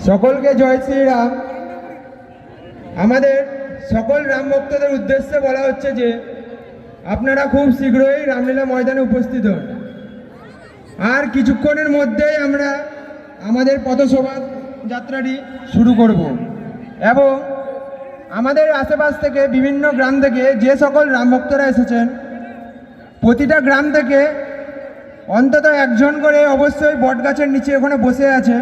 সকলকে জয় শ্রীরাম। আমাদের সকল রাম ভক্তদের উদ্দেশ্যে বলা হচ্ছে যে আপনারা খুব শীঘ্রই রামলীলা ময়দানে উপস্থিত হন। আর কিছুক্ষণের মধ্যেই আমরা আমাদের পথশোভা যাত্রাটি শুরু করব এবং আমাদের আশেপাশ থেকে বিভিন্ন গ্রাম থেকে যে সকল রাম ভক্তরা এসেছেন প্রতিটা গ্রাম থেকে অন্তত একজন করে অবশ্যই বটগাছের নিচে ওখানে বসে আছে